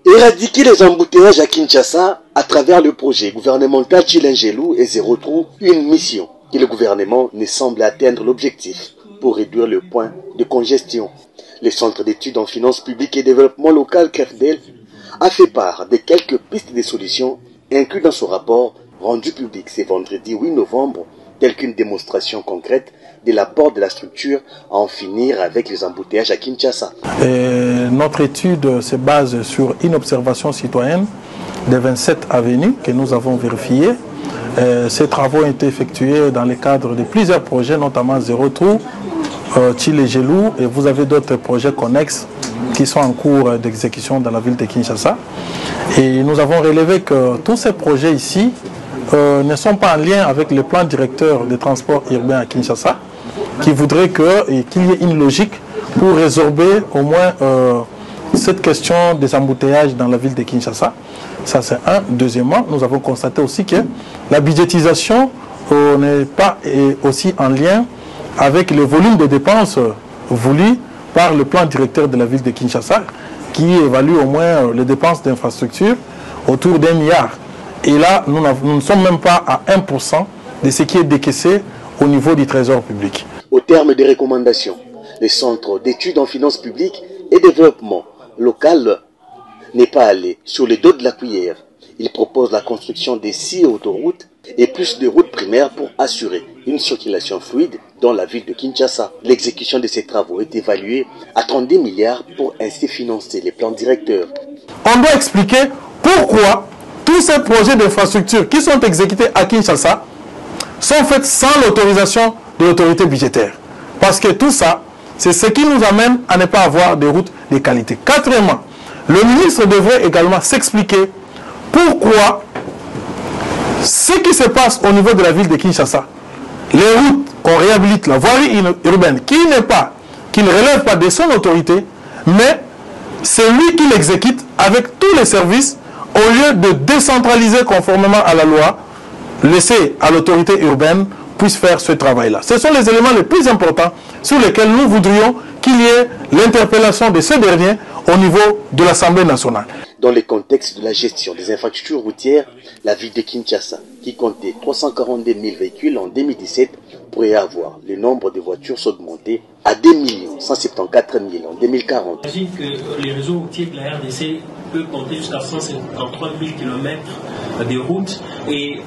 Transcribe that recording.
Éradiquer les embouteillages à Kinshasa à travers le projet gouvernemental Chilengelou et Zéro Trou, une mission que le gouvernement ne semble atteindre l'objectif pour réduire le point de congestion. Le Centre d'études en finances publiques et développement local CREFDEL a fait part de quelques pistes de solutions incluses dans son rapport rendu public ce vendredi 8 novembre, telle qu'une démonstration concrète de l'apport de la structure à en finir avec les embouteillages à Kinshasa. Notre étude se base sur une observation citoyenne des 27 avenues que nous avons vérifiées. Ces travaux ont été effectués dans le cadre de plusieurs projets, notamment Zéro Trou, Chilengelou, et vous avez d'autres projets connexes qui sont en cours d'exécution dans la ville de Kinshasa. Et nous avons relevé que tous ces projets ici ne sont pas en lien avec le plan directeur des transports urbains à Kinshasa, qui voudrait qu'il y ait une logique pour résorber au moins cette question des embouteillages dans la ville de Kinshasa. Ça, c'est un. Deuxièmement, nous avons constaté aussi que la budgétisation n'est pas aussi en lien avec le volume de dépenses voulu par le plan directeur de la ville de Kinshasa, qui évalue au moins les dépenses d'infrastructure autour d'1 milliard. Et là, nous ne sommes même pas à 1% de ce qui est décaissé au niveau du trésor public. Au terme des recommandations, le Centre d'études en finances publiques et développement local n'est pas allé sur le dos de la cuillère. Il propose la construction de 6 autoroutes et plus de routes primaires pour assurer une circulation fluide dans la ville de Kinshasa. L'exécution de ces travaux est évaluée à 32 milliards pour ainsi financer les plans directeurs. On doit expliquer pourquoi tous ces projets d'infrastructure qui sont exécutés à Kinshasa sont faits sans l'autorisation de l'autorité budgétaire. Parce que tout ça, c'est ce qui nous amène à ne pas avoir des routes de qualité. Quatrièmement, le ministre devrait également s'expliquer pourquoi ce qui se passe au niveau de la ville de Kinshasa, les routes qu'on réhabilite, la voirie urbaine, qui ne relève pas de son autorité, mais c'est lui qui l'exécute avec tous les services, au lieu de décentraliser conformément à la loi, laisser à l'autorité urbaine puisse faire ce travail-là. Ce sont les éléments les plus importants sur lesquels nous voudrions qu'il y ait l'interpellation de ce dernier au niveau de l'Assemblée nationale. Dans le contexte de la gestion des infrastructures routières, la ville de Kinshasa, qui comptait 342 000 véhicules en 2017, pourrait avoir le nombre de voitures s'augmenter à 2 174 000 en 2040. J'imagine que les réseaux routiers de la RDC peuvent compter jusqu'à 153 000 km de routes et